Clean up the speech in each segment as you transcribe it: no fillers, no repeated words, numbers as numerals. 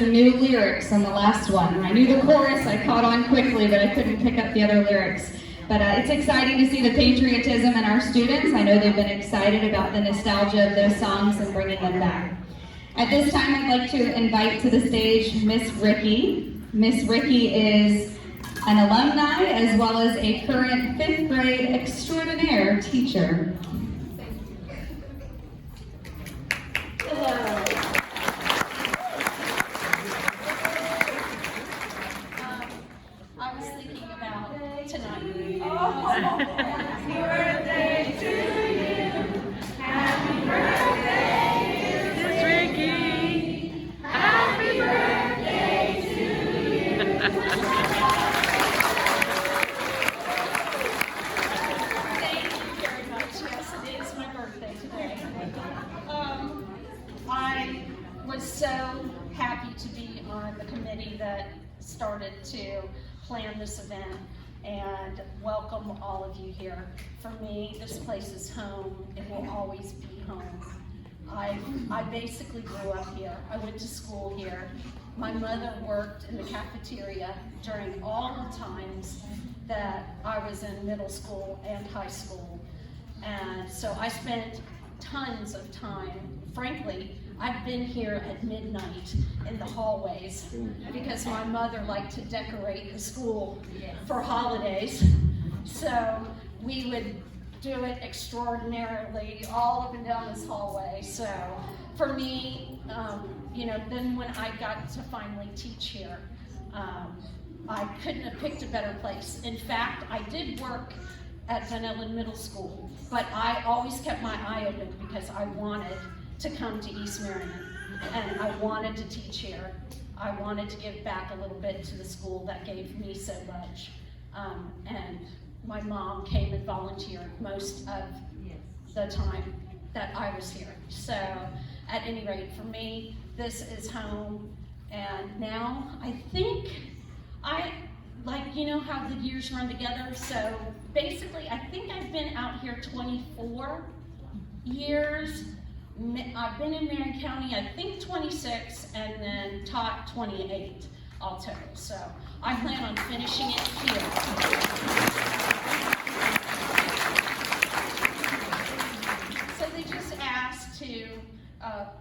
New lyrics on the last one. I knew the chorus, I caught on quickly, but I couldn't pick up the other lyrics. But it's exciting to see the patriotism in our students. I know they've been excited about the nostalgia of those songs and bringing them back. At this time, I'd like to invite to the stage Miss Ricky. Miss Ricky is an alumni as well as a current 5th grade extraordinaire teacher. Hello. I was thinking about tonight. Happy birthday to you. Happy birthday, Miss Ricky. Happy birthday to you. Thank you very much. Yes, it is my birthday today. I was so happy to be on the committee that started to plan this event and welcome all of you here. For me, this place is home. It will always be home. I basically grew up here. I went to school here. My mother worked in the cafeteria during all the times that I was in middle school and high school. And so I spent tons of time. Frankly, I've been here at midnight in the hallways because my mother liked to decorate the school for holidays. So we would do it extraordinarily all up and down this hallway. So for me, then when I got to finally teach here, I couldn't have picked a better place. In fact, I did work at Van Ellen Middle School, but I always kept my eye open because I wanted to come to East Marion, and I wanted to teach here. I wanted to give back a little bit to the school that gave me so much. And my mom came and volunteered most of the time that I was here. So at any rate, for me, this is home. And now I think how the years run together. So basically, I think I've been out here 24 years. I've been in Marion County, I think 26, and then taught 28 all total. So I plan on finishing it here. So they just asked to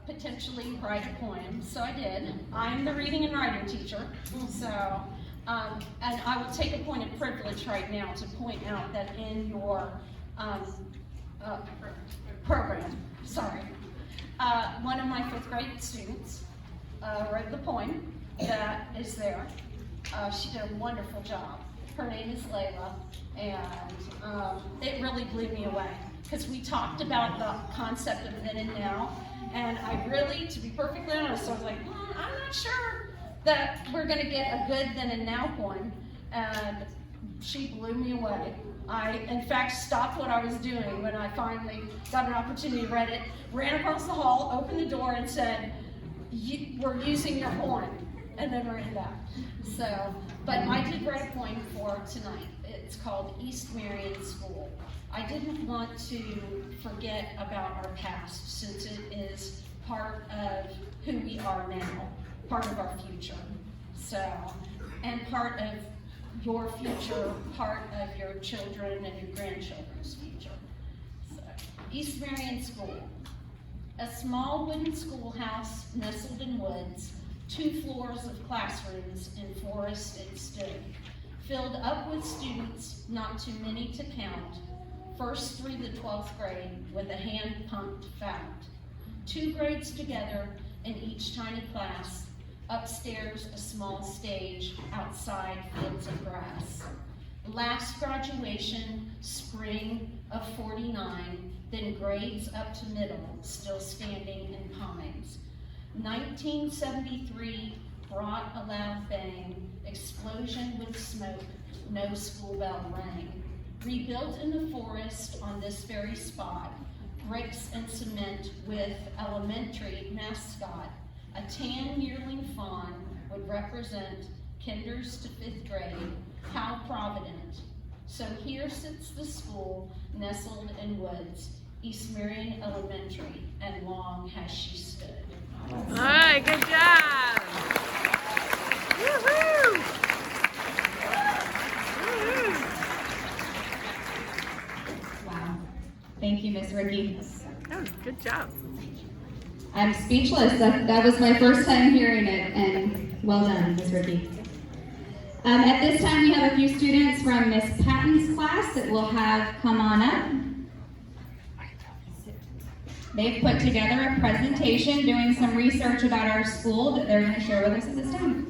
potentially write a poem, so I did. I'm the reading and writing teacher, so, and I will take a point of privilege right now to point out that in your program, sorry, one of my 5th grade students wrote the poem that is there. She did a wonderful job. Her name is Layla, and it really blew me away because we talked about the concept of then and now, and I really, to be perfectly honest, I was like, I'm not sure that we're going to get a good then and now poem, and she blew me away. I, in fact, stopped what I was doing when I finally got an opportunity to read it, ran across the hall, opened the door, and said, we're using your poem, and then ran back. So, but I did write a poem for tonight. It's called East Marion School. I didn't want to forget about our past, since it is part of who we are now, part of our future. So, and part of your future, part of your children and your grandchildren's future. So, East Marion School. A small wooden schoolhouse nestled in woods, 2 floors of classrooms in forest it stood, filled up with students, not too many to count, first through the 12th grade with a hand-pumped fount. 2 grades together in each tiny class, upstairs a small stage, outside fields of grass. Last graduation, spring of 49, then grades up to middle, still standing in pines. 1973 brought a loud bang, explosion with smoke, no school bell rang. Rebuilt in the forest on this very spot, bricks and cement with elementary mascot. A tan yearling fawn would represent kinders to 5th grade. How provident. So here sits the school, nestled in woods, East Marion Elementary, and long has she stood. All right, good job. Miss Ricky. Oh, good job. I'm speechless. That was my first time hearing it, and well done, Miss Ricky. At this time, we have a few students from Miss Patton's class that we'll have come on up. They've put together a presentation doing some research about our school that they're going to share with us at this time.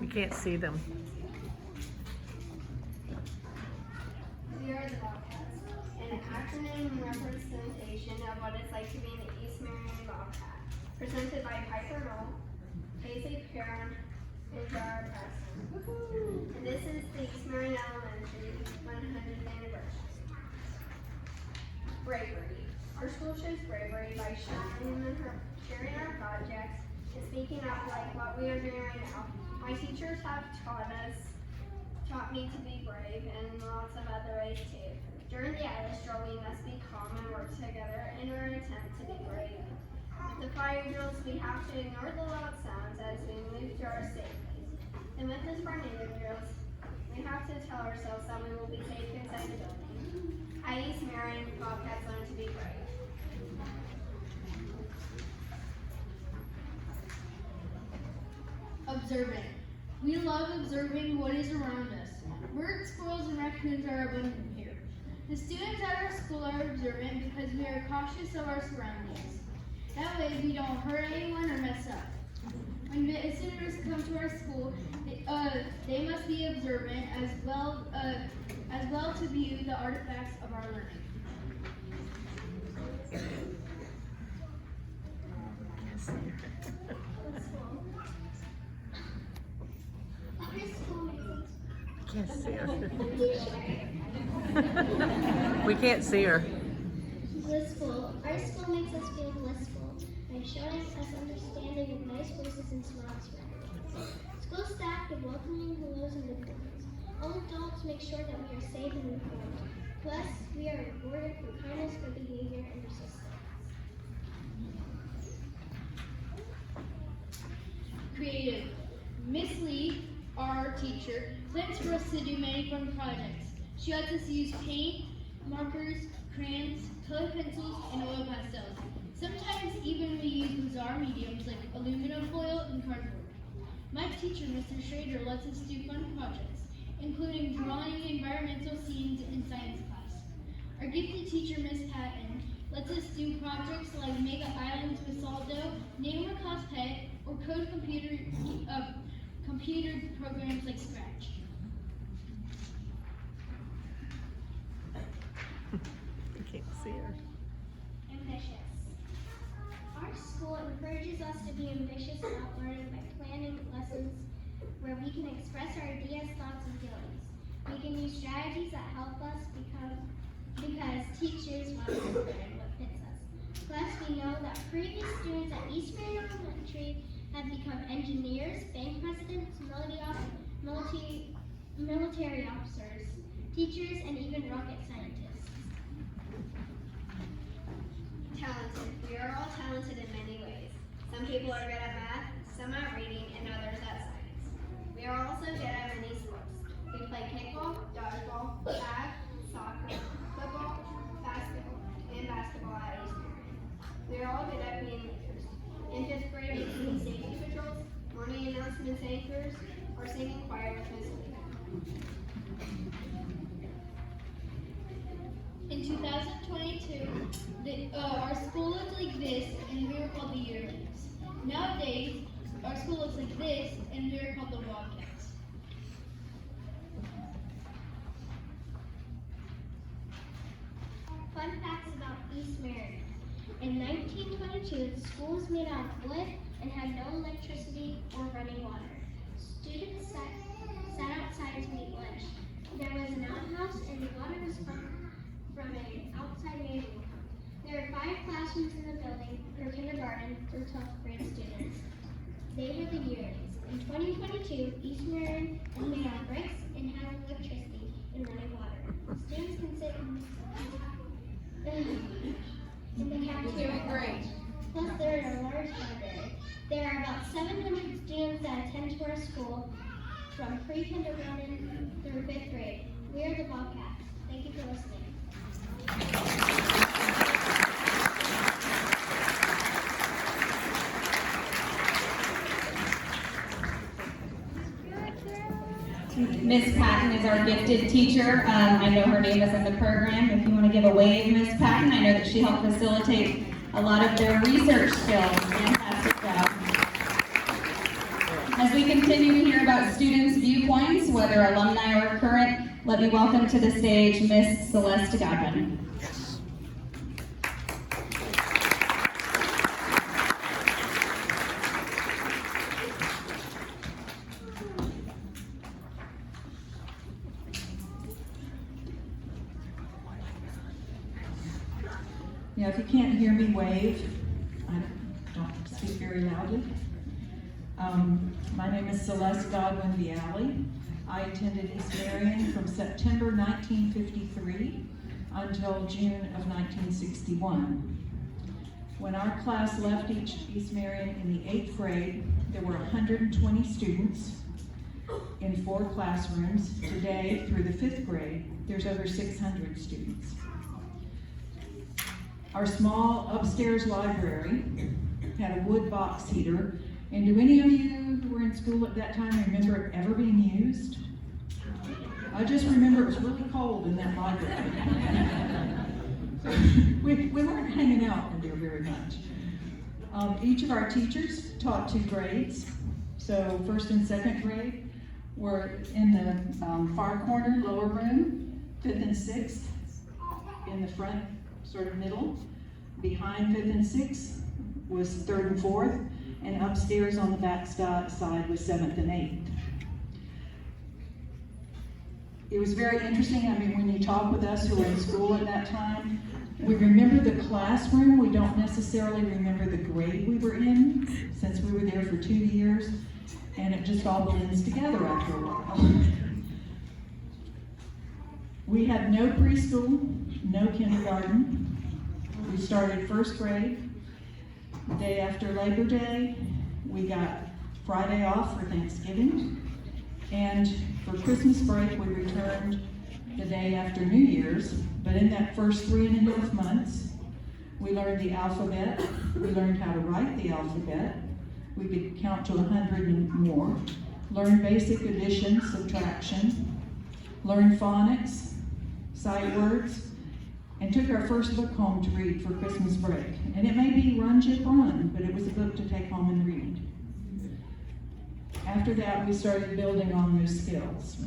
We can't see them. We are the Bobcats, an acronym and representation of what it's like to be an East Marion Bobcat, presented by Piper Knoll, Paisley Perrin, and Jar Preston. And this is the East Marion Elementary 100th anniversary. Bravery. Our school shows bravery by sharing our projects and speaking up like what we are doing right now. My teachers have taught me to be brave and lots of other ways too. During the Irish drill, we must be calm and work together in our attempt to be brave. With the fire drills, we have to ignore the loud sounds as we move to our safe place. And with the tornado drills, we have to tell ourselves that we will be safe inside the building. At East Marion, Bobcats learn to be brave. Observant. We love observing what is around us. Birds, squirrels, and raccoons are abundant here. The students at our school are observant because we are cautious of our surroundings. That way we don't hurt anyone or mess up. When visitors come to our school, they must be observant as well to view the artifacts of our learning. Can't see her. We can't see her. Blissful. Our school makes us feel blissful by showing us understanding of nice places and small surroundings. School staff give welcoming hellos and good mornings. All adults make sure that we are safe and informed. Plus, we are rewarded for kindness, good behavior, and persistence. Creative. Miss Lee, our teacher, plans for us to do many fun projects. She lets us use paint, markers, crayons, colored pencils, and oil pastels. Sometimes even we use bizarre mediums like aluminum foil and cardboard. My teacher, Mr. Schrader, lets us do fun projects, including drawing environmental scenes in science class. Our gifted teacher, Miss Patton, lets us do projects like make islands with salt dough, name a class pet, or code computer programs like Scratch. We can't see her. Ambitious. Our school encourages us to be ambitious about learning by planning lessons where we can express our ideas, thoughts, and feelings. We can use strategies that help us because teachers want us to learn what fits us. Plus, we know that previous students at East Marion Elementary have become engineers, bank presidents, military officers, teachers, and even rocket scientists. Talented. We are all talented in many ways. Some people are good at math, some at reading, and others at science. We are also good at many sports. We play kickball, dodgeball, tag, soccer, football, basketball at East Marion. We are all good at being leaders. In 5th grade, we do safety patrols, morning announcements anchors, or singing choir with Miss Lee. In 2022, our school looked like this, and we were called the Yearlings. Nowadays, our school looks like this, and we are called the Bobcats. Fun facts about East Marion. In 1922, the school was made out of wood and had no electricity or running water. Students sat outside to eat lunch. There was an outhouse and the water was from an outside main pump. There are 5 classrooms in the building for kindergarten through 12th grade students. They were the Yearlings. In 2022, East Marion is made out of bricks and has electricity and running water. Students can sit in the cafeteria. Plus, there is a large library. There are about 700 students that attend to our school from pre-kindergarten through 5th grade. We are the Bobcats. Thank you for listening. Miss Patton is our gifted teacher. I know her name is in the program. If you want to give a wave, Miss Patton, I know that she helped facilitate a lot of their research skills. Fantastic job. As we continue to hear about students' viewpoints, whether alumni or current, let me welcome to the stage Miss Celeste Godwin. Now, if you can't hear me, wave. I don't speak very loudly. My name is Celeste Godwin Viale. I attended East Marion from September 1953 until June of 1961. When our class left East Marion in the 8th grade, there were 120 students in 4 classrooms. Today, through the 5th grade, there's over 600 students. Our small upstairs library had a wood box heater, and do any of you who were in school at that time remember it ever being used? I just remember it was really cold in that library. we weren't hanging out in there very much. Each of our teachers taught 2 grades, so 1st and 2nd grade were in the far corner, lower room, 5th and 6th in the front, sort of middle. Behind 5th and 6th was 3rd and 4th, and upstairs on the back side was 7th and 8th. It was very interesting. I mean, when you talk with us who were in school at that time, we remember the classroom. We don't necessarily remember the grade we were in, since we were there for 2 years, and it just all blends together after a while. We had no preschool, no kindergarten. We started 1st grade. The day after Labor Day, we got Friday off for Thanksgiving. And for Christmas break, we returned the day after New Year's. But in that first 3.5 months, we learned the alphabet. We learned how to write the alphabet. We could count to 100 and more. Learned basic addition, subtraction. Learned phonics, sight words, and took our first book home to read for Christmas break. And it may be Run, Jip, Run, but it was a book to take home and read. After that, we started building on those skills.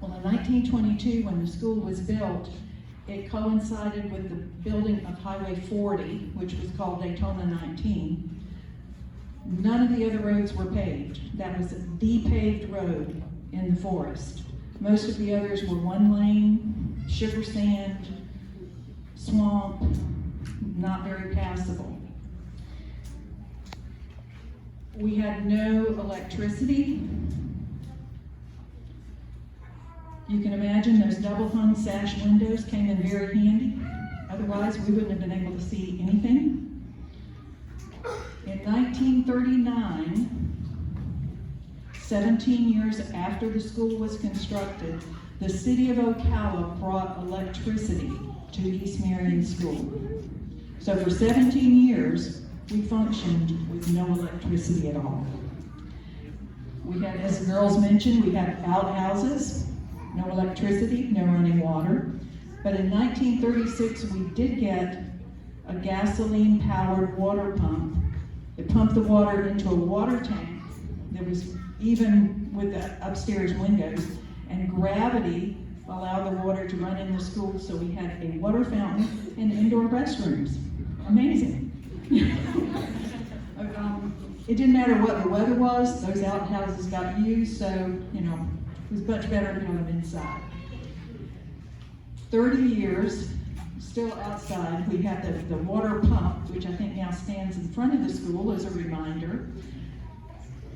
Well, in 1922, when the school was built, it coincided with the building of Highway 40, which was called Daytona 19. None of the other roads were paved. That was the paved road in the forest. Most of the others were 1 lane, sugar sand, swamp, not very passable. We had no electricity. You can imagine those double hung sash windows came in very handy. Otherwise, we wouldn't have been able to see anything. In 1939, 17 years after the school was constructed, the city of Ocala brought electricity to East Marion School. So for 17 years, we functioned with no electricity at all. We had, as the girls mentioned, we had outhouses, no electricity, no running water. But in 1936, we did get a gasoline-powered water pump. It pumped the water into a water tank that was even with the upstairs windows, and gravity allowed the water to run in the school, so we had a water fountain and indoor restrooms. Amazing. It didn't matter what the weather was, those outhouses got used, so, you know, it was much better to have them inside. 30 years, still outside, we had the water pump, which I think now stands in front of the school as a reminder.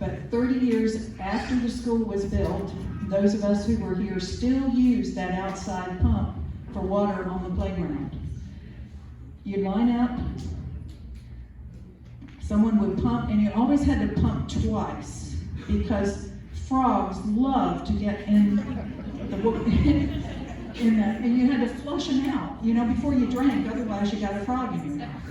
But 30 years after the school was built, those of us who were here still use that outside pump for water on the playground. You'd line up, someone would pump, and you always had to pump twice because frogs love to get in in that, and you had to flush them out, you know, before you drank, otherwise you got a frog in your mouth.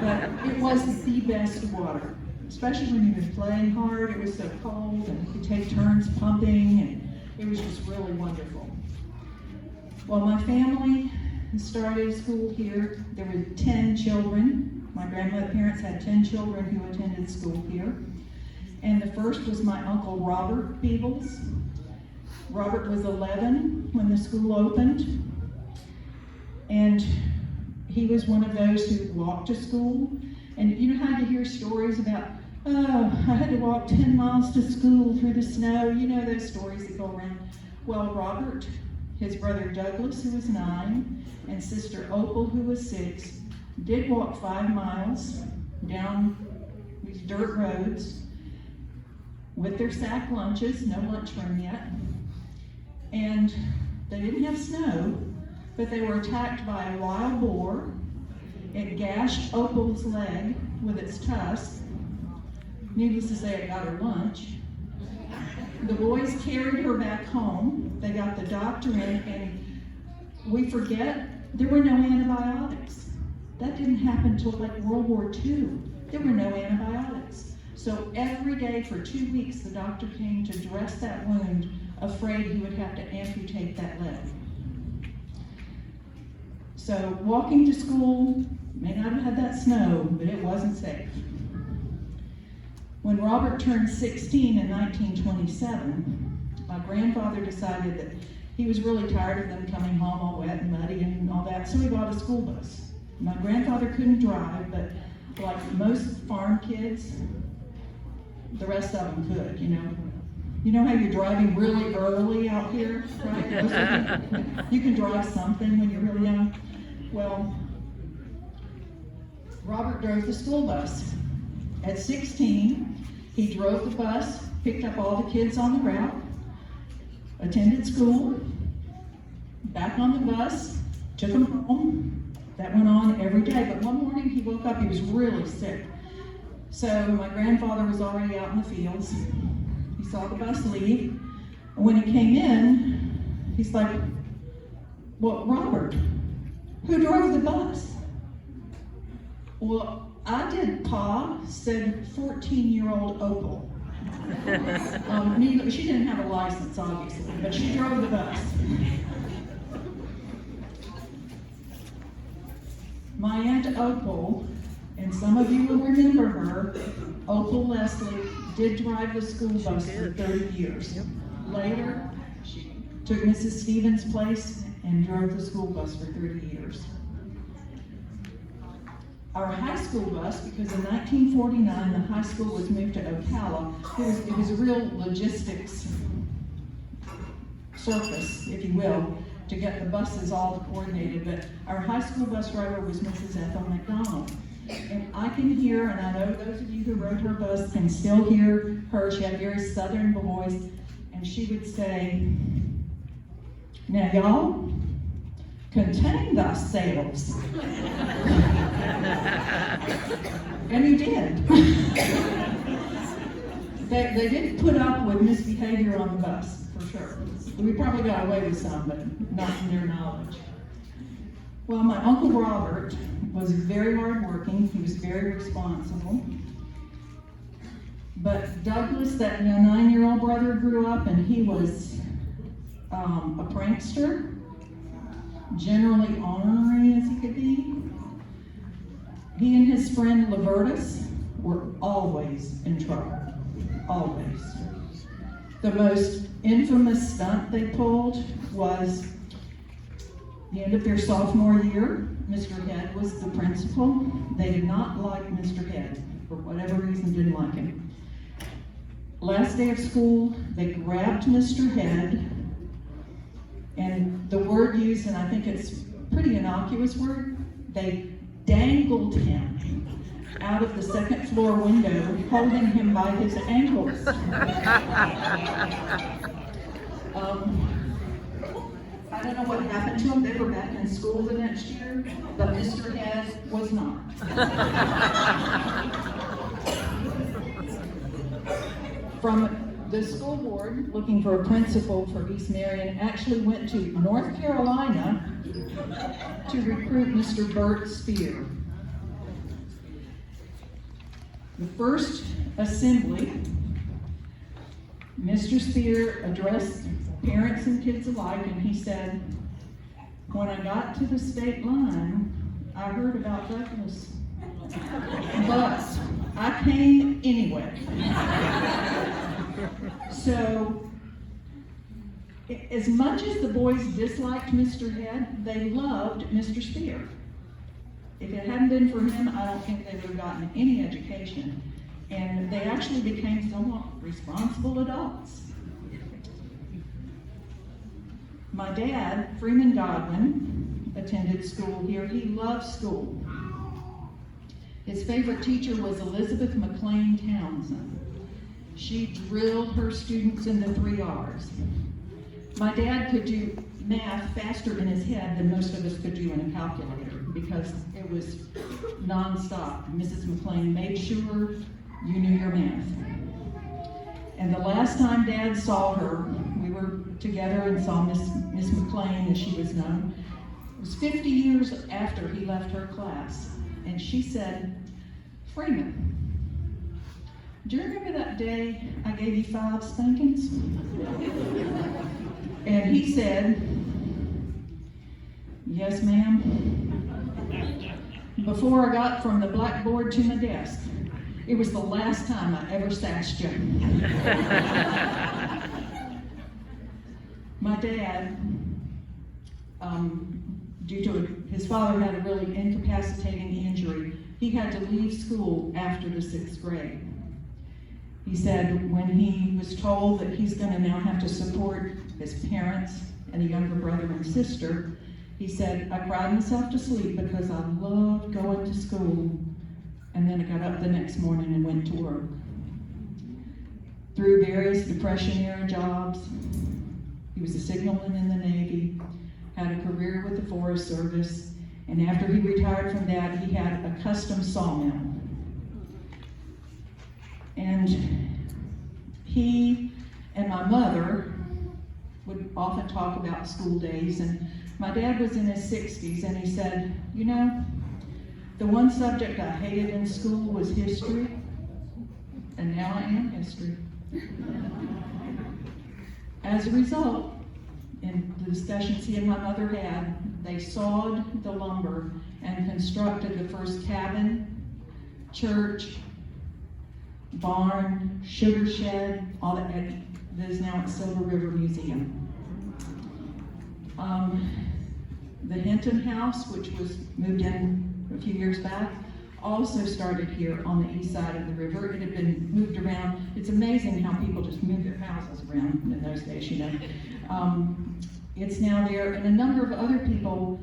But it was the best water, especially when you were playing hard. It was so cold, and you could take turns pumping, and it was just really wonderful. Well, my family started school here. There were 10 children. My grandparents had 10 children who attended school here. And the first was my Uncle Robert Beebles. Robert was 11 when the school opened. And he was one of those who walked to school. And you know how you hear stories about, oh, I had to walk 10 miles to school through the snow. You know those stories that go around. Well, Robert, his brother Douglas, who was 9, and sister Opal, who was 6, did walk 5 miles down these dirt roads with their sack lunches, no lunchroom yet. And they didn't have snow, but they were attacked by a wild boar. It gashed Opal's leg with its tusk. Needless to say, it got her lunch. The boys carried her back home. They got the doctor in, and we forget there were no antibiotics. That didn't happen until like World War II. There were no antibiotics. So every day for 2 weeks, the doctor came to dress that wound, afraid he would have to amputate that leg. So walking to school may not have had that snow, but it wasn't safe. When Robert turned 16 in 1927, my grandfather decided that he was really tired of them coming home all wet and muddy and all that, so he bought a school bus. My grandfather couldn't drive, but like most farm kids, the rest of them could, you know. You know how you're driving really early out here, right? You can drive something when you're really young. Well, Robert drove the school bus. At 16, he drove the bus, picked up all the kids on the route, attended school, back on the bus, took them home. That went on every day, but one morning he woke up, he was really sick. So my grandfather was already out in the fields. He saw the bus leave, and when he came in, he's like, well, Robert, who drove the bus? Well, I did, Pa, said 14-year-old Opal. She didn't have a license, obviously, but she drove the bus. My Aunt Opal, and some of you will remember her, Opal Leslie, did drive the school bus for 30 years. Later, she took Mrs. Stevens' place and drove the school bus for 30 years. Our high school bus, because in 1949 the high school was moved to Ocala, it was a real logistics circus, if you will, to get the buses all coordinated, but our high school bus driver was Mrs. Ethel McDonald. And I can hear, and I know those of you who rode her bus can still hear her. She had a very southern voice, and she would say, now y'all, contain thyselves. And he did. They didn't put up with misbehavior on the bus, for sure. We probably got away with some, but not from their knowledge. Well, my Uncle Robert was very hardworking. He was very responsible. But Douglas, that 9-year-old brother, grew up, and he was a prankster, generally ornery as he could be. He and his friend Lavertus were always in trouble, always. The most infamous stunt they pulled was the end of their sophomore year. Mr. Head was the principal. They did not like Mr. Head. For whatever reason, didn't like him. Last day of school, they grabbed Mr. Head, and the word used, and I think it's a pretty innocuous word, they dangled him out of the second floor window, holding him by his ankles. I don't know what happened to them. They were back in school the next year, but Mr. Head was not. From the school board, looking for a principal for East Marion, actually went to North Carolina to recruit Mr. Bert Spear. The first assembly, Mr. Spear addressed parents and kids alike, and he said, "When I got to the state line, I heard about Douglas, but I came anyway." So, as much as the boys disliked Mr. Head, they loved Mr. Spear. If it hadn't been for him, I don't think they would have gotten any education. And they actually became somewhat responsible adults. My dad, Freeman Godwin, attended school here. He loved school. His favorite teacher was Elizabeth McLean Townsend. She drilled her students in the 3 R's. My dad could do math faster in his head than most of us could do in a calculator because it was nonstop. Mrs. McLean made sure you knew your math. And the last time Dad saw her, we were together and saw Miss McLean, as she was known. It was 50 years after he left her class. And she said, "Freeman, do you remember that day I gave you 5 spankings?" And he said, "Yes, ma'am. Before I got from the blackboard to my desk. It was the last time I ever sashed you." My dad, due to his father had a really incapacitating injury, he had to leave school after the 6th grade. He said when he was told that he's going to now have to support his parents and a younger brother and sister, he said, "I cried myself to sleep because I loved going to school, and then I got up the next morning and went to work." Through various Depression-era jobs, he was a signalman in the Navy, had a career with the Forest Service, and after he retired from that, he had a custom sawmill. And he and my mother would often talk about school days, and my dad was in his 60s, and he said, "You know, the one subject I hated in school was history, and now I am history." As a result, in the discussions he and my mother had, they sawed the lumber and constructed the first cabin, church, barn, sugar shed, all that is now at Silver River Museum. The Hinton House, which was moved in a few years back, also started here on the east side of the river. It had been moved around. It's amazing how people just move their houses around in those days, you know. It's now there, and a number of other people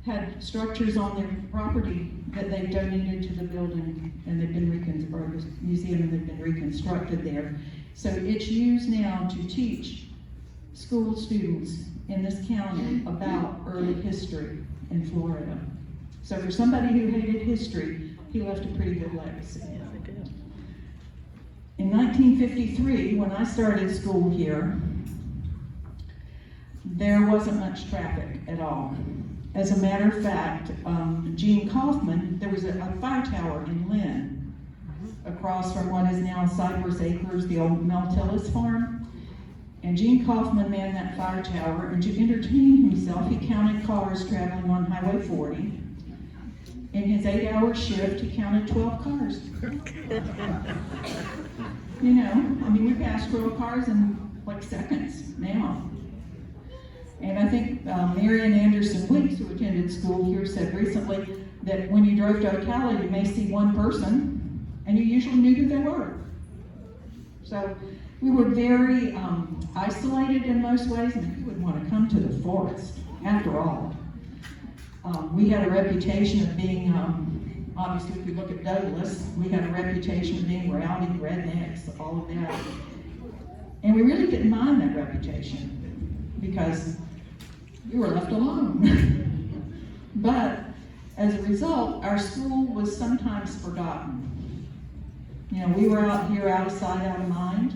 had structures on their property that they donated to the building, and they've been or the museum, and they've been reconstructed there. So it's used now to teach school students in this county about early history in Florida. So for somebody who hated history, he left a pretty good legacy. Yeah, they did. In 1953, when I started school here, there wasn't much traffic at all. As a matter of fact, Gene Kaufman, there was a fire tower in Lynn, across from what is now Cypress Acres, the old Mel Tillis farm. And Gene Kaufman manned that fire tower, and to entertain himself, he counted cars traveling on Highway 40. In his 8-hour shift, he counted 12 cars. You know, I mean, we pass 12 cars in like seconds now. And I think Marion Anderson Weeks, who attended school here, said recently that when you drove to Ocala, you may see one person, and you usually knew who they were. So we were very isolated in most ways, and who would want to come to the forest, after all? We had a reputation of being obviously, if we look at Douglas, we had a reputation of being rowdy, rednecks, all of that. And we really didn't mind that reputation because we were left alone. But as a result, our school was sometimes forgotten. You know, we were out here out of sight, out of mind.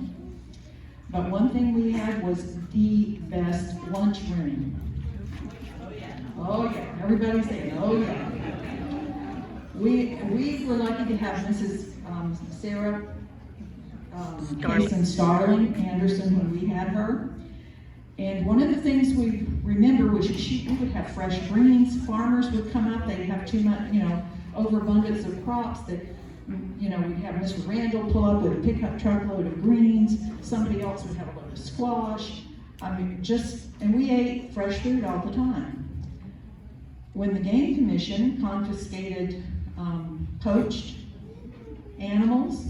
But one thing we had was the best lunchroom. Oh yeah, everybody's saying, oh yeah. We were lucky to have Mrs. Sarah Starling Anderson when we had her. And one of the things we remember was we would have fresh greens. Farmers would come up, they'd have too much, overabundance of crops that, we'd have Mr. Randall pull up with a pickup truckload of greens. Somebody else would have a load of squash. And we ate fresh food all the time. When the Game Commission confiscated poached animals,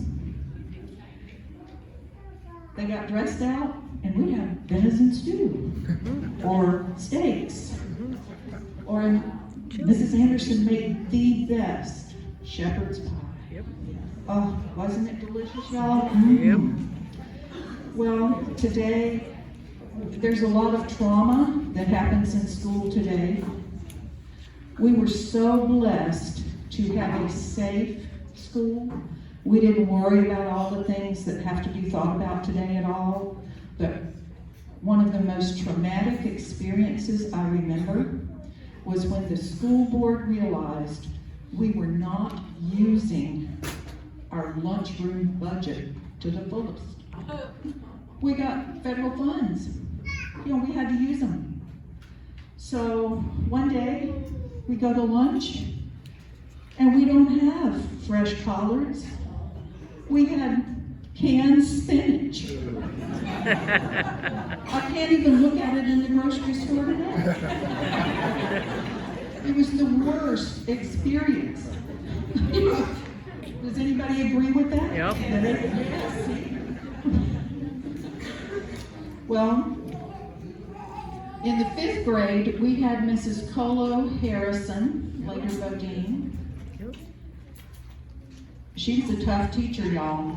they got dressed out and we'd have venison stew or steaks. Or Mrs. Anderson made the best shepherd's pie. Yep. Oh, wasn't it delicious, y'all? Yep. Well, today, there's a lot of trauma that happens in school today. We were so blessed to have a safe school. We didn't worry about all the things that have to be thought about today at all. But one of the most traumatic experiences I remember was when the school board realized we were not using our lunchroom budget to the fullest. We got federal funds. We had to use them. So one day, we go to lunch, and we don't have fresh collards. We had canned spinach. I can't even look at it in the grocery store today. It was the worst experience. Does anybody agree with that? Yep. Yes. Well, in the 5th grade, we had Mrs. Colo Harrison, later Bodine. She was a tough teacher, y'all.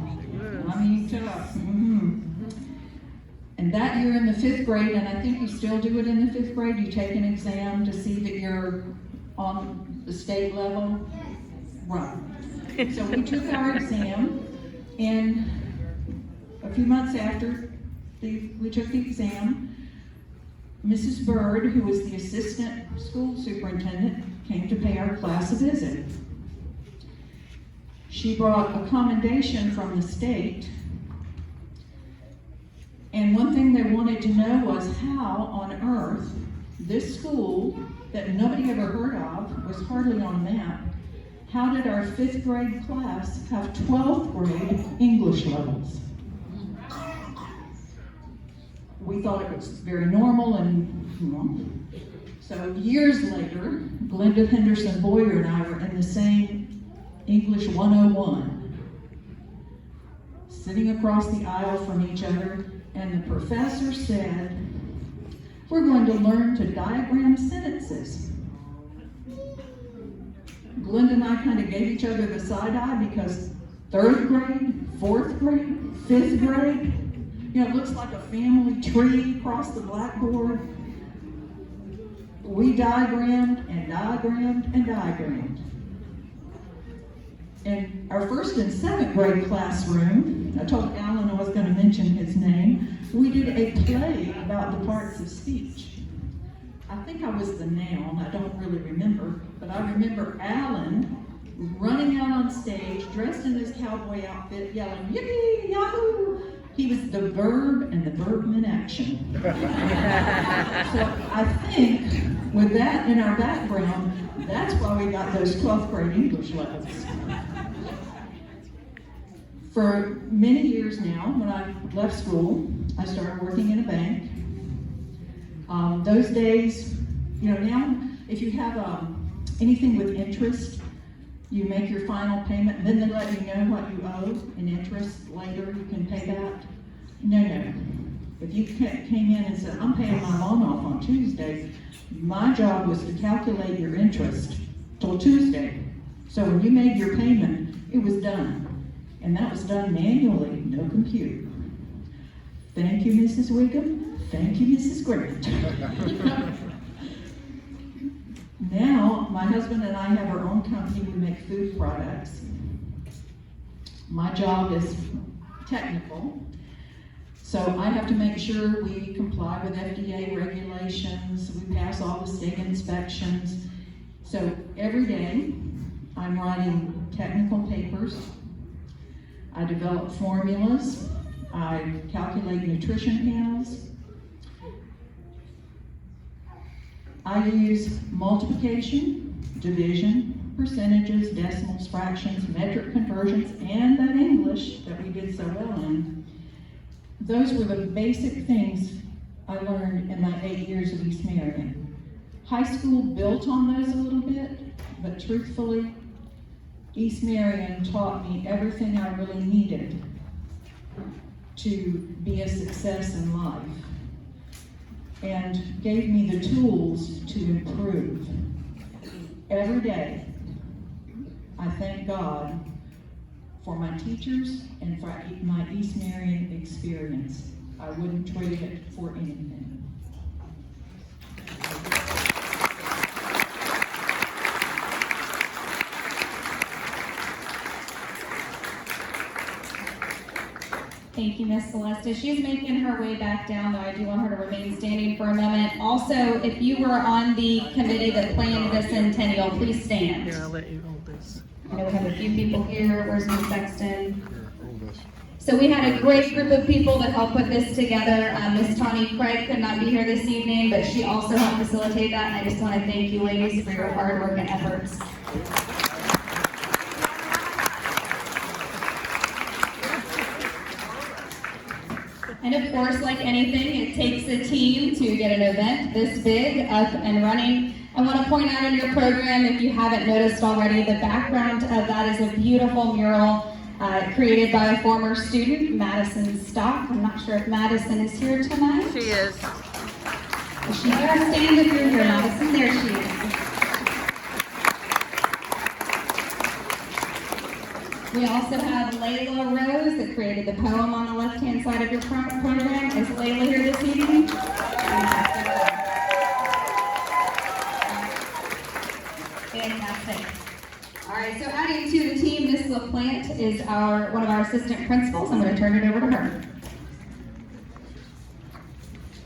I mean, tough. And that year in the 5th grade, and I think you still do it in the 5th grade, you take an exam to see that you're on the state level. Right. So we took our exam, and a few months after we took the exam, Mrs. Bird, who was the assistant school superintendent, came to pay our class a visit. She brought a commendation from the state, and one thing they wanted to know was how on earth this school that nobody ever heard of, was hardly on a map, how did our 5th grade class have 12th grade English levels? We thought it was very normal, and so years later, Glenda Henderson Boyer and I were in the same English 101, sitting across the aisle from each other, and the professor said, "We're going to learn to diagram sentences." Glenda and I kind of gave each other the side eye because 3rd grade, 4th grade, 5th grade, it looks like a family tree across the blackboard. We diagrammed and diagrammed and diagrammed. In our 1st and 2nd grade classroom, I told Alan I was going to mention his name, we did a play about the parts of speech. I think I was the noun, I don't really remember, but I remember Alan running out on stage, dressed in his cowboy outfit, yelling, "Yippee, yahoo!" He was the verb, and the verb meant action. So I think, with that in our background, that's why we got those 12th grade English levels. For many years now, when I left school, I started working in a bank. Those days, now if you have anything with interest, you make your final payment, and then they let you know what you owe in interest later, you can pay that. No. If you came in and said, "I'm paying my loan off on Tuesday," my job was to calculate your interest till Tuesday. So when you made your payment, it was done. And that was done manually, no computer. Thank you, Mrs. Wiggum. Thank you, Mrs. Grant. Now, my husband and I have our own company. We make food products. My job is technical. So I have to make sure we comply with FDA regulations. We pass all the state inspections. So every day, I'm writing technical papers. I develop formulas. I calculate nutrition panels. I use multiplication, division, percentages, decimals, fractions, metric conversions, and that English that we did so well in. Those were the basic things I learned in my 8 years of East Marion. High school built on those a little bit, but truthfully, East Marion taught me everything I really needed to be a success in life and gave me the tools to improve. Every day, I thank God for my teachers and for my East Marion experience. I wouldn't trade it for anything. Thank you, Miss Celeste. She's making her way back down, though I do want her to remain standing for a moment. Also, if you were on the committee that planned the Centennial, please stand. Here, I'll let you hold this. I know we have a few people here. Where's Ms. Sexton? So we had a great group of people that helped put this together. Ms. Tawny Craig could not be here this evening, but she also helped facilitate that, and I just want to thank you ladies for your hard work and efforts. And of course, like anything, it takes a team to get an event this big up and running. I want to point out in your program, if you haven't noticed already, the background of that is a beautiful mural created by a former student, Madison Stock. I'm not sure if Madison is here tonight. She is. Is she here? Stand if you're here, Madison. There she is. We also have Layla Rose that created the poem on the left-hand side of your program. Is Layla here this evening? Fantastic. All right, so adding to the team, Miss LaPlante is one of our assistant principals. I'm going to turn it over to her.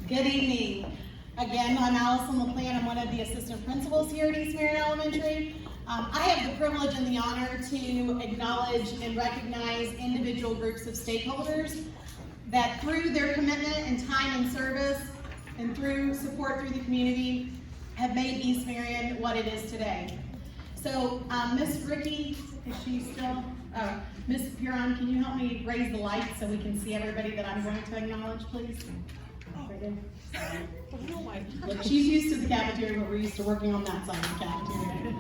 Good evening. Again, I'm Allison LaPlante. I'm one of the assistant principals here at East Marion Elementary. I have the privilege and the honor to acknowledge and recognize individual groups of stakeholders that through their commitment and time and service and through support through the community have made East Marion what it is today. So Miss Ricky, is she still? Miss Huron, can you help me raise the light so we can see everybody that I'm going to acknowledge, please? Look, she's used to the cafeteria, but we're used to working on that side of the cafeteria.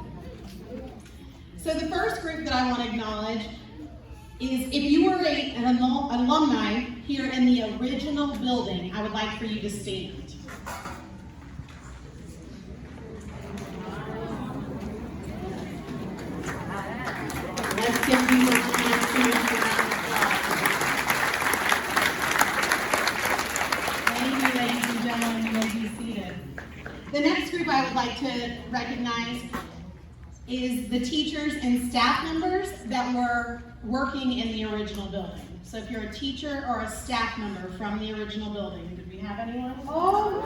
So the first group that I want to acknowledge is if you were an alumni here in the original building, I would like for you to stand. Let's give you a chance to Thank you, ladies and gentlemen. You may be seated. The next group I would like to recognize is the teachers and staff members that were working in the original building. So if you're a teacher or a staff member from the original building, did we have anyone? Oh!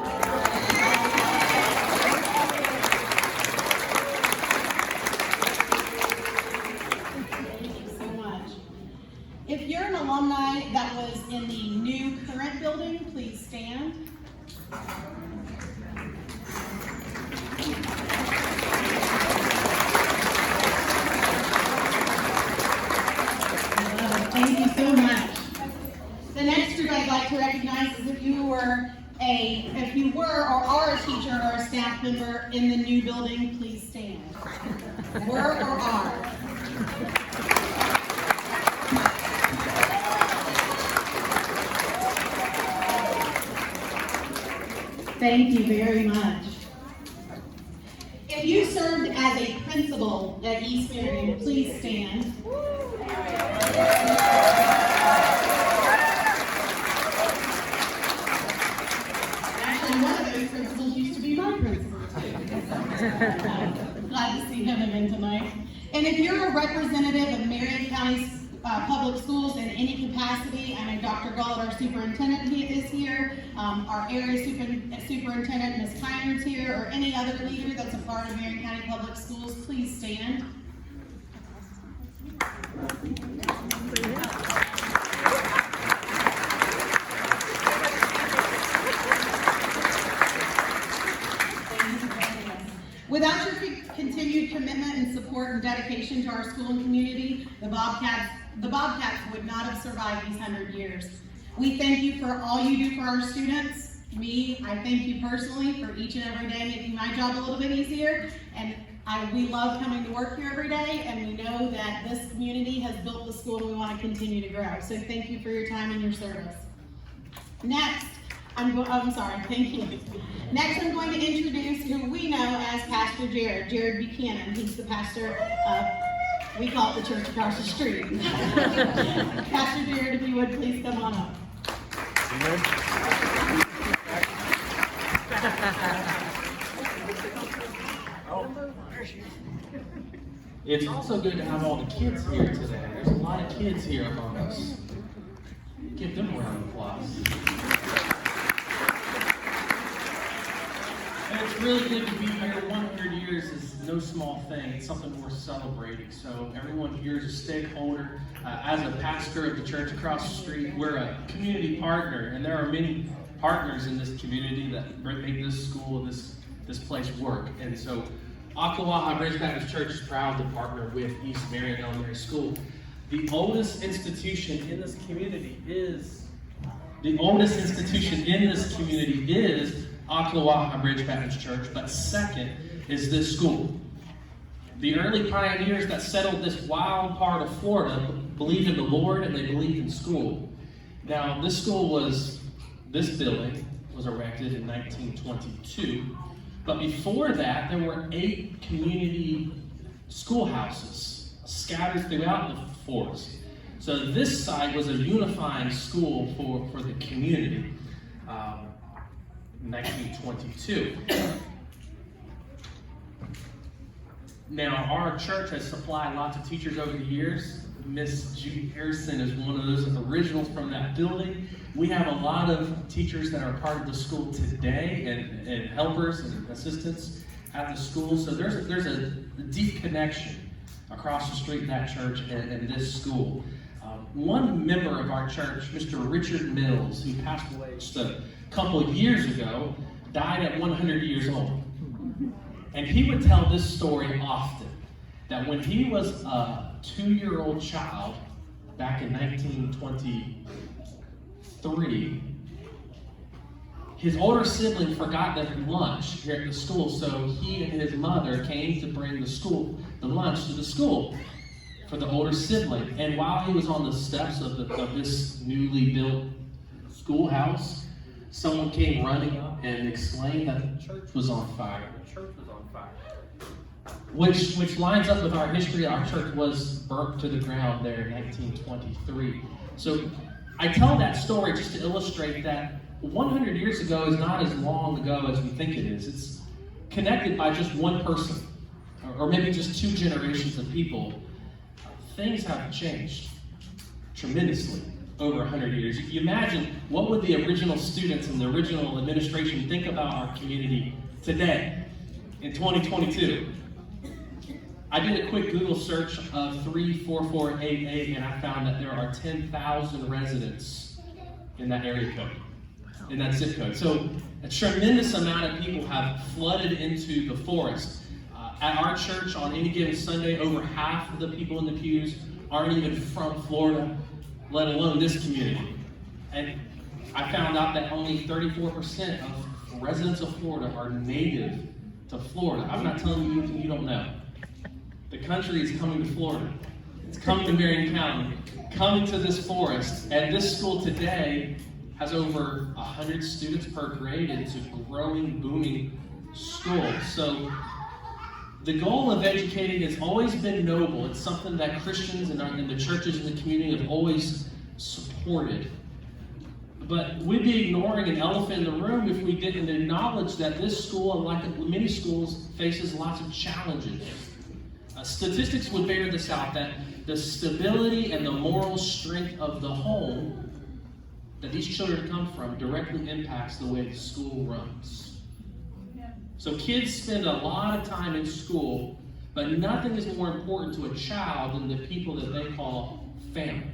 Thank you so much. If you're an alumni that was in the new current building, please stand. Thank you so much. The next group I'd like to recognize is if you were or are a teacher or a staff member in the new building, please stand. Were or are. Thank you very much. If you served as a principal at East Marion. Please stand. Actually, one of those principals used to be my principal, too. Glad to see him again tonight. And if you're a representative of Marion County's public schools in any capacity, I know Dr. Gullett, our superintendent, is here, our area superintendent, Ms. Kyner's here, or any other leader that's a part of Marion County Public Schools, please stand. Without your continued commitment and support and dedication to our school and community, the Bobcats would not have survived these 100 years. We thank you for all you do for our students. I thank you personally for each and every day making my job a little bit easier. And we love coming to work here every day, and we know that this community has built the school and we want to continue to grow. So thank you for your time and your service. Next, thank you. Next, I'm going to introduce who we know as Pastor Jared Buchanan. He's the pastor of, we call it the church across the street. Pastor Jared, if you would please come on up. It's also good to have all the kids here today. There's a lot of kids here among us. Give them a round of applause. And it's really good to be here. 100 years is no small thing. It's something worth celebrating. So everyone here is a stakeholder. As a pastor of the church across the street, we're a community partner, and there are many partners in this community that make this school, this place work. And so Ocklawaha Bridge Baptist Church is proud to partner with East Marion Elementary School. The oldest institution in this community is Ocklawaha Bridge Baptist Church, but second is this school. The early pioneers that settled this wild part of Florida believed in the Lord and they believed in school. Now, this building was erected in 1922, but before that, there were 8 community schoolhouses scattered throughout the forest. So this site was a unifying school for the community. 1922. Now, our church has supplied lots of teachers over the years. Miss Judy Harrison is one of those originals from that building. We have a lot of teachers that are part of the school today and helpers and assistants at the school. So there's a deep connection across the street, that church and this school. One member of our church, Mr. Richard Mills, who passed away just a couple of years ago, died at 100 years old. And he would tell this story often, that when he was a 2-year-old child, back in 1923, his older sibling forgot their lunch here at the school, so he and his mother came to bring the lunch to the school for the older sibling. And while he was on the steps of this newly built schoolhouse, someone came running up and exclaimed that the church was on fire. The church was on fire. Which lines up with our history. Our church was burnt to the ground there in 1923. So I tell that story just to illustrate that 100 years ago is not as long ago as we think it is. It's connected by just one person, or maybe just 2 generations of people. Things have changed tremendously over 100 years. You imagine, what would the original students and the original administration think about our community today, in 2022? I did a quick Google search of 34488, and I found that there are 10,000 residents in that area code, in that zip code. So a tremendous amount of people have flooded into the forest. At our church, on any given Sunday, over half of the people in the pews aren't even from Florida, let alone this community. And I found out that only 34% of residents of Florida are native to Florida. I'm not telling you anything you don't know. The country is coming to Florida. It's coming to Marion County, coming to this forest. And this school today has over 100 students per grade. It's a growing, booming school. So The goal of educating has always been noble. It's something that Christians and the churches in the community have always supported. But we'd be ignoring an elephant in the room if we didn't acknowledge that this school, and like many schools, faces lots of challenges. Statistics would bear this out, that the stability and the moral strength of the home that these children come from directly impacts the way the school runs. So kids spend a lot of time in school, but nothing is more important to a child than the people that they call family.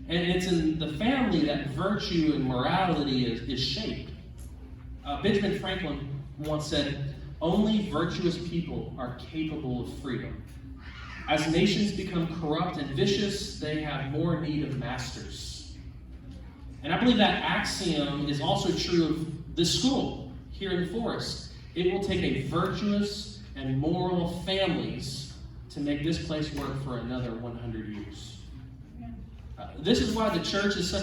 And it's in the family that virtue and morality is shaped. Benjamin Franklin once said, "Only virtuous people are capable of freedom. As nations become corrupt and vicious, they have more need of masters." And I believe that axiom is also true of this school here in the forest. It will take a virtuous and moral families to make this place work for another 100 years. This is why the church is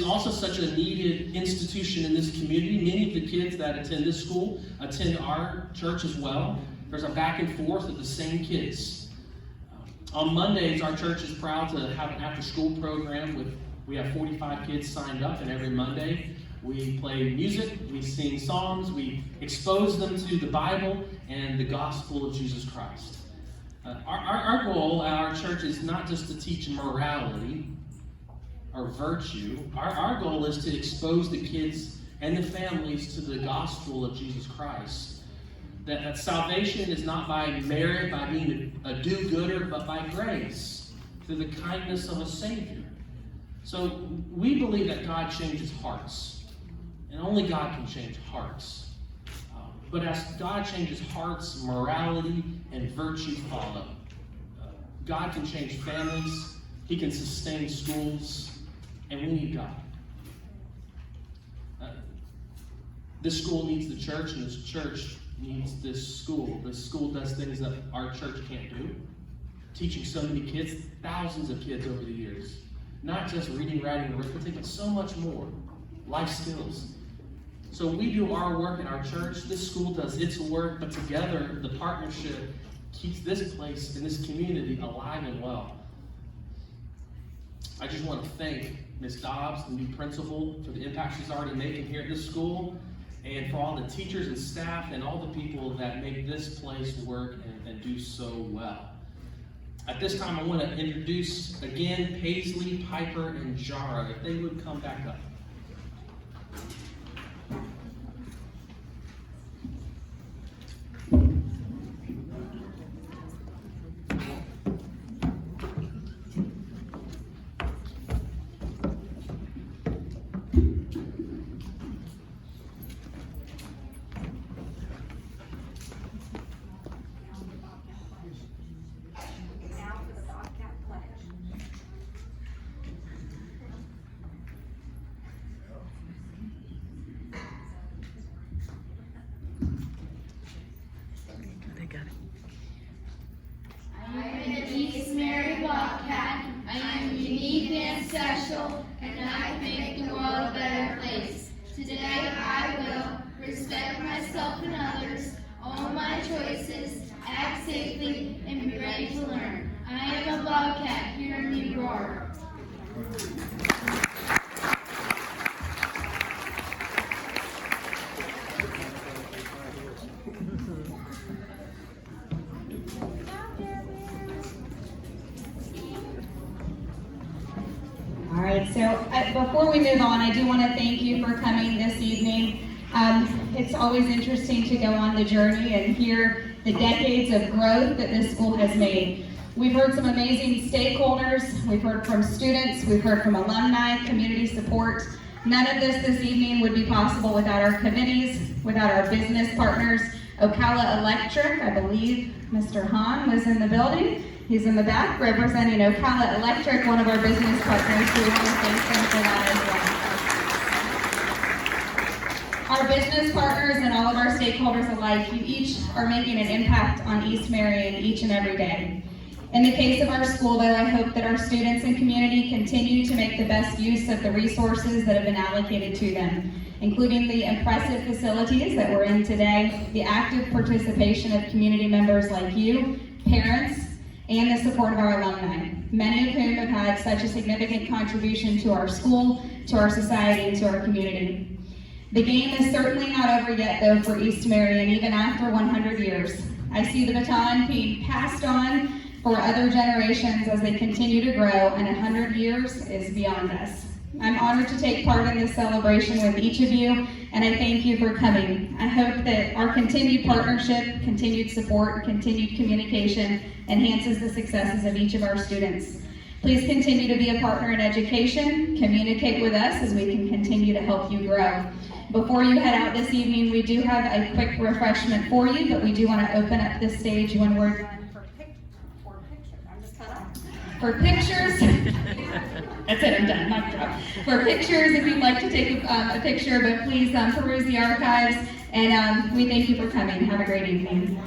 also such a needed institution in this community. Many of the kids that attend this school attend our church as well. There's a back and forth of the same kids. On Mondays, our church is proud to have an after-school program. We have 45 kids signed up, and every Monday we play music, we sing songs, we expose them to the Bible and the gospel of Jesus Christ. Our goal at our church is not just to teach morality or virtue. Our goal is to expose the kids and the families to the gospel of Jesus Christ. That salvation is not by merit, by being a do-gooder, but by grace, through the kindness of a Savior. So we believe that God changes hearts, and only God can change hearts. But as God changes hearts, morality and virtue follow. God can change families, He can sustain schools, and we need God. This school needs the church, and this church needs this school. This school does things that our church can't do. Teaching so many kids, thousands of kids over the years. Not just reading, writing, arithmetic, but so much more. Life skills. So we do our work in our church, this school does its work, but together the partnership keeps this place and this community alive and well. I just want to thank Ms. Dobbs, the new principal, for the impact she's already making here at this school, and for all the teachers and staff and all the people that make this place work and do so well. At this time, I want to introduce again Paisley, Piper, and Jara, if they would come back up. They got it. I am an East Mary Bobcat. I am unique and special, and I can make the world a better place. Today I will respect myself and others, own my choices, act safely, and be ready to learn. I am a Bobcat, hear me roar. All right, so before we move on, I do want to thank you for coming this evening. It's always interesting to go on the journey and hear the decades of growth that this school has made. We've heard some amazing stakeholders, we've heard from students, we've heard from alumni, community support. None of this evening would be possible without our committees, without our business partners. Ocala Electric, I believe Mr. Hahn was in the building. He's in the back representing Ocala Electric, one of our business partners. We want to thank them for that as well. Our business partners and all of our stakeholders alike, you each are making an impact on East Marion each and every day. In the case of our school, though, I hope that our students and community continue to make the best use of the resources that have been allocated to them, including the impressive facilities that we're in today, the active participation of community members like you, parents, and the support of our alumni, many of whom have had such a significant contribution to our school, to our society, and to our community. The game is certainly not over yet, though, for East Marion, even after 100 years. I see the baton being passed on for other generations as they continue to grow, and 100 years is beyond us. I'm honored to take part in this celebration with each of you, and I thank you for coming. I hope that our continued partnership, continued support, and continued communication enhances the successes of each of our students. Please continue to be a partner in education. Communicate with us as we can continue to help you grow. Before you head out this evening, we do have a quick refreshment for you, but we do want to open up the stage when we're done for pictures. That's it, I'm done, mic drop. For pictures, if you'd like to take a picture, but please peruse the archives, and we thank you for coming. Have a great evening.